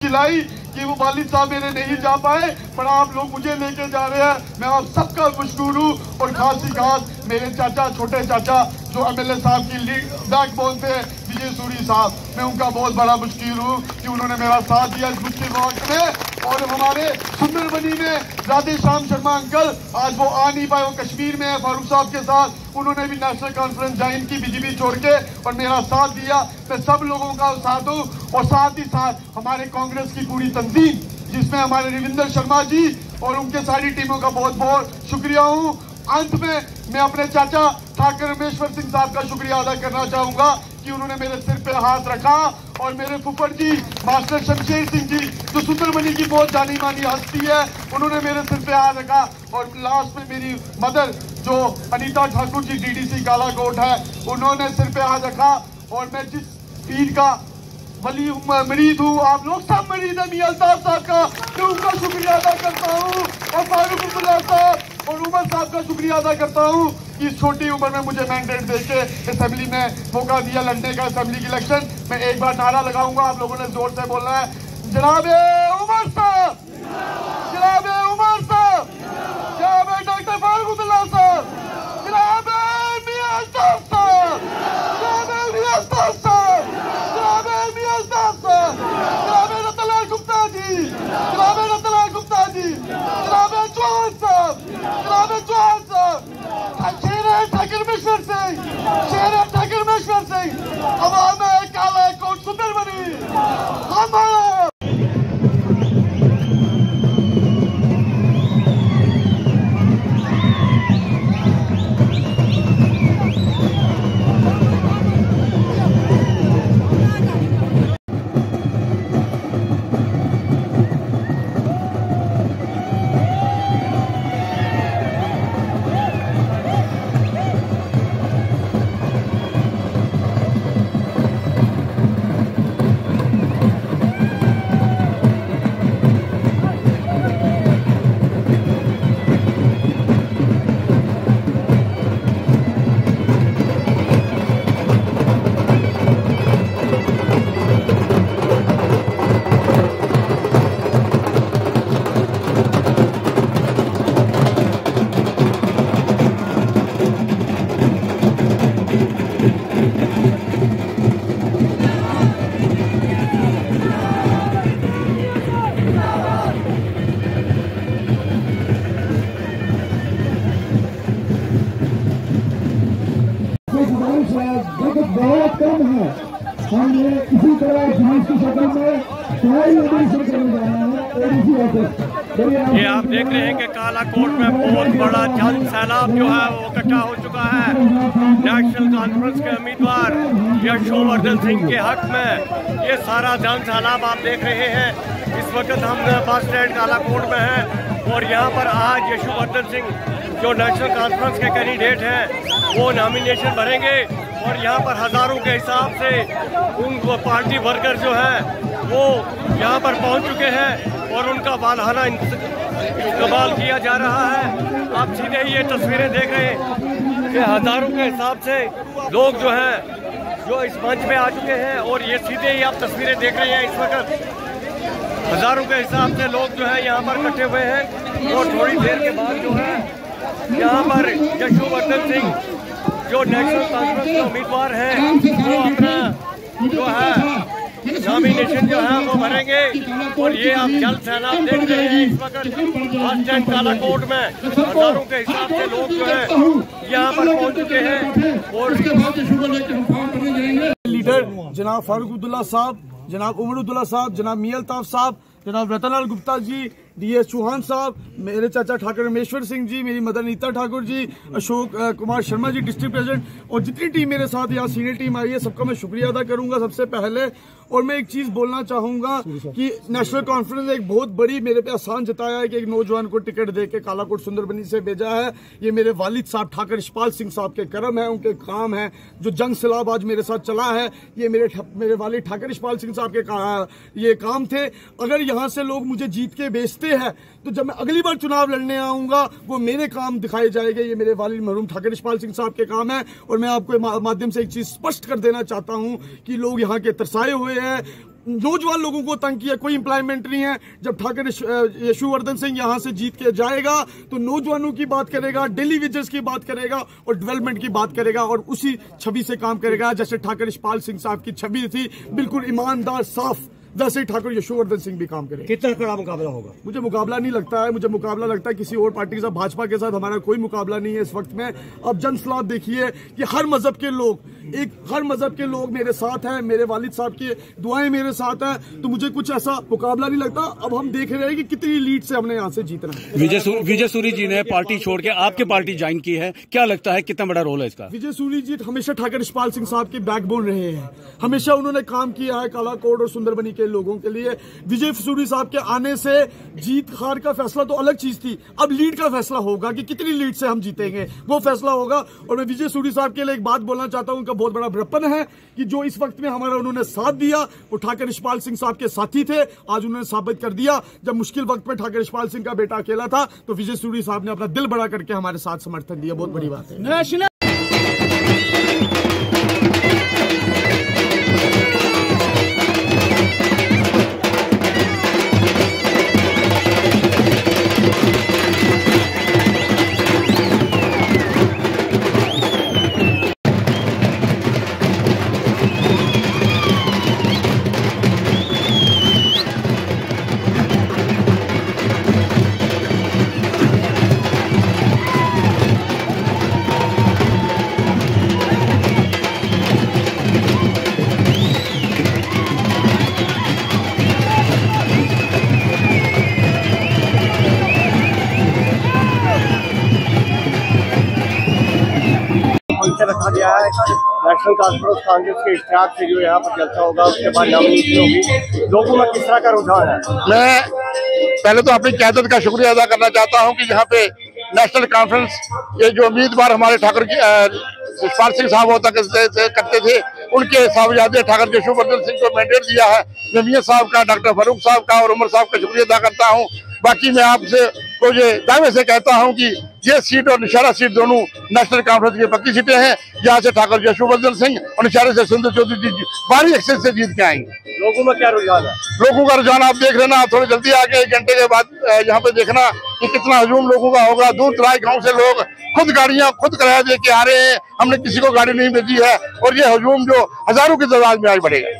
खिलाई कि वो वालिद साहब मेरे नहीं जा पाए, पर आप लोग मुझे लेके जा रहे हैं। मैं आप सबका मशकूर हूँ। और खास ही खास मेरे चाचा, छोटे चाचा जो एमएलए साहब की बैकबोन थे, विजय सूरी साहब, मैं उनका बहुत बड़ा मशकूर हूँ कि उन्होंने मेरा साथ दिया इस मुश्किल वक्त में। और हमारे सुंदरबनी में राधे श्याम शर्मा अंकल, आज वो आ नहीं पाए, वो कश्मीर में है फारूक साहब के साथ। उन्होंने भी नेशनल कॉन्फ्रेंस ज्वाइन की बीजेपी छोड़ के और मेरा साथ दिया। मैं सब लोगों का साथ हूँ। और साथ ही साथ हमारे कांग्रेस की पूरी तंजीम, जिसमें हमारे रविंदर शर्मा जी और उनके सारी टीमों का बहुत बहुत शुक्रिया हूँ। अंत में मैं अपने चाचा ठाकर रमेश्वर सिंह साहब का शुक्रिया अदा करना चाहूंगा कि उन्होंने मेरे सिर पे हाथ रखा। और मेरे फुफड़ जी मास्टर शमशेर सिंह जी, जो सुंदरबनी की बहुत जानी मानी हस्ती है, उन्होंने मेरे सिर पे हाथ रखा। और लास्ट में मेरी मदर जो अनीता ठाकुर जी डीडीसी कालाकोट है, उन्होंने सिर पे हाथ रखा। और मैं जिस पीर का वली मरीद हूँ, आप लोग सब मरीद है, मियां अल्ताफ साहब का, मैं उनका शुक्रिया अदा करता हूँ। और फारूक अब्दुल्ला साहब और उमर साहब का शुक्रिया अदा करता हूँ कि इस छोटी उम्र में मुझे मैंडेट देके असेंबली में मौका दिया लड़ने का, असेंबली की इलेक्शन। मैं एक बार नारा लगाऊंगा, आप लोगों ने जोर से बोलना है, जनाबे उमर साहब, जनाबे उमर साहब, जनाबे डॉक्टर फारूक अब्दुल्ला साहब, जनाबे मियां अल्ताफ साहब, जनाबे मियां अल्ताफ साहब, जनाबे मियां अल्ताफ साहब, जनाबे रतनलाल गुप्ता जी, जनाबे रतनलाल गुप्ता जी, जनाबे चौहान साहब, जनाबे चौहान साहब, शेर ठाकर रमेश्वर सिंह, शेर ठाकर रमेश्वर सिंह, अवाम कालाकोट सुंदरबनी, हमारा बहुत कम है। हम ये इसी तरह जुलूस की शक्ल में सवाई ऑपरेशन करने जा रहे हैं। एडीसी ऑफिस ये आप देख रहे हैं कि कालाकोट में बहुत बड़ा जन सैलाब जो है वो इकट्ठा हो चुका है। नेशनल कॉन्फ्रेंस के उम्मीदवार यशोवर्धन सिंह के हक में ये सारा जन सैलाब आप देख रहे हैं। इस वक्त हम बस स्टैंड कालाकोट में हैं और यहाँ पर आज यशोवर्धन सिंह जो नेशनल कॉन्फ्रेंस के कैंडिडेट हैं वो नॉमिनेशन भरेंगे। और यहाँ पर हज़ारों के हिसाब से उन पार्टी वर्कर जो हैं वो यहाँ पर पहुँच चुके हैं और उनका वालहाना इस्तेमाल किया जा रहा है। आप सीधे ही ये तस्वीरें देख रहे हैं कि हज़ारों के हिसाब से लोग जो हैं जो इस मंच में आ चुके हैं। और ये सीधे ही आप तस्वीरें देख रहे हैं, इस वक्त हज़ारों के हिसाब से लोग जो है यहाँ पर इकट्ठे हुए हैं। और थोड़ी देर के बाद जो है यहाँ पर यशोवर्धन सिंह जो नेशनल कॉन्फ्रेंस के उम्मीदवार हैं वो अपना जो है नॉमिनेशन जो है वो भरेंगे। और ये आप जल सैलाब देख रहे हैं इस वक्त बस स्टैंड कालाकोट में हज़ारों के हिसाब से लोग जो है यहाँ पर पहुँच चुके हैं। और लीडर जनाब फारूक अब्दुल्ला साहब, जनाब उमर अब्दुल्ला साहब, जनाब मियां अल्ताफ साहब, जनाब रतनलाल गुप्ता जी, DS चौहान साहब, मेरे चाचा ठाकुर रमेश्वर सिंह जी, मेरी mother Nita Thakur ji, Ashok Kumar Sharma ji district president, और जितनी टीम मेरे साथ यहाँ सीनियर टीम आई है सबका मैं शुक्रिया अदा करूंगा सबसे पहले। और मैं एक चीज बोलना चाहूंगा कि नेशनल कॉन्फ्रेंस ने एक बहुत बड़ी मेरे पे आसान जताया है कि एक नौजवान को टिकट दे के कालाकोट सुंदरबनी से भेजा है। ये मेरे वालिद साहब ठाकुर यशपाल सिंह साहब के करम है, उनके काम है। जो जंग सैलाब आज मेरे साथ चला है ये मेरे वालिद ठाकुर यशपाल सिंह साहब के ये काम थे। अगर यहाँ से लोग मुझे जीत के भेजते हैं तो जब मैं अगली बार चुनाव लड़ने आऊंगा वो मेरे काम दिखाए जाएंगे। ये मेरे वालिद मरहूम ठाकुर यशपाल सिंह साहब के काम है। और मैं आपको माध्यम से एक चीज स्पष्ट कर देना चाहता हूं कि लोग यहाँ के तरसाए हुए हैं, नौजवान लोगों को तंग किया, कोई एम्प्लॉयमेंट नहीं है। जब ठाकुर यशुवर्धन सिंह यहां से जीत के जाएगा तो नौजवानों की बात करेगा, डेली वेजेस की बात करेगा और डेवलपमेंट की बात करेगा और उसी छवि से काम करेगा जैसे ठाकुर यशपाल सिंह साहब की छवि थी, बिल्कुल ईमानदार साफ, वैसे ही ठाकुर यशुवर्धन सिंह भी काम करेंगे। कितना कड़ा मुकाबला होगा? मुझे मुकाबला नहीं लगता है, मुझे मुकाबला लगता है किसी और पार्टी के साथ। भाजपा के साथ हमारा कोई मुकाबला नहीं है इस वक्त में। अब जनसलाब देखिए कि हर मजहब के लोग मेरे साथ हैं, मेरे वालिद साहब की दुआएं मेरे साथ हैं, तो मुझे कुछ ऐसा मुकाबला नहीं लगता। अब हम देख रहे हैं कि कितनी लीड से हमने यहाँ से जीतना है। विजय सूरी जी ने पार्टी छोड़ के आपके पार्टी ज्वाइन की है, क्या लगता है कितना बड़ा रोल है इसका? विजय सूरी जी हमेशा ठाकुर यशपाल सिंह साहब के बैकबोन रहे हैं, हमेशा उन्होंने काम किया है कालाकोट और सुंदरबनी के लोगों के लिए। विजय सूरी साहब के आने से जीत हार का फैसला तो अलग चीज थी, अब लीड का फैसला होगा कि कितनी लीड से हम जीतेंगे, वो फैसला होगा। और मैं विजय सूरी साहब के लिए एक बात बोलना चाहता हूं, उनका बहुत बड़ा बड़प्पन है कि जो इस वक्त में हमारा उन्होंने साथ दिया वो ठाकुर यशपाल सिंह साहब के साथी थे। आज उन्होंने साबित कर दिया, जब मुश्किल वक्त में ठाकुर यशपाल सिंह का बेटा अकेला था तो विजय सूरी साहब ने अपना दिल बड़ा करके हमारे साथ समर्थन दिया, बहुत बड़ी बात है। रखा गया है नेशनल कॉन्फ्रेंस कांग्रेस के इश्तिहार से जो यहाँ पर जलसा होगा उसके बाद नामिनेशन होगी। लोगों में किस तरह का रुझान है? मैं पहले तो अपनी क़यादत का शुक्रिया अदा करना चाहता हूँ कि यहाँ पे नेशनल कॉन्फ्रेंस ये जो उम्मीदवार हमारे ठाकुर यशपाल सिंह साहब होता करते थे उनके साहबजादे ठाकुर यशुवर्धन सिंह को मैंडेट दिया है। मैं मियां साहब का, डॉक्टर फारूक साहब का और उमर साहब का शुक्रिया अदा करता हूँ। बाकी मैं आपसे को ये दावे से कहता हूं कि ये सीट और निशारा सीट दोनों नेशनल कॉन्फ्रेंस की पक्की सीटें हैं। यहाँ से ठाकुर यशुवर्धन सिंह और निशारे से सुंदर चौधरी जी भारी एक्सेस से जीत के आएंगे। लोगों में क्या रुझान है? लोगों का रुझान आप देख लेना, थोड़ी जल्दी आके 1 घंटे के बाद यहाँ पे देखना कि कितना हजूम लोगों का होगा। दूर दराज गाँव से लोग खुद गाड़ियां खुद किराया दे के आ रहे हैं, हमने किसी को गाड़ी नहीं भेजी है और ये हजूम जो हजारों की तादाद में आज बढ़ेगा।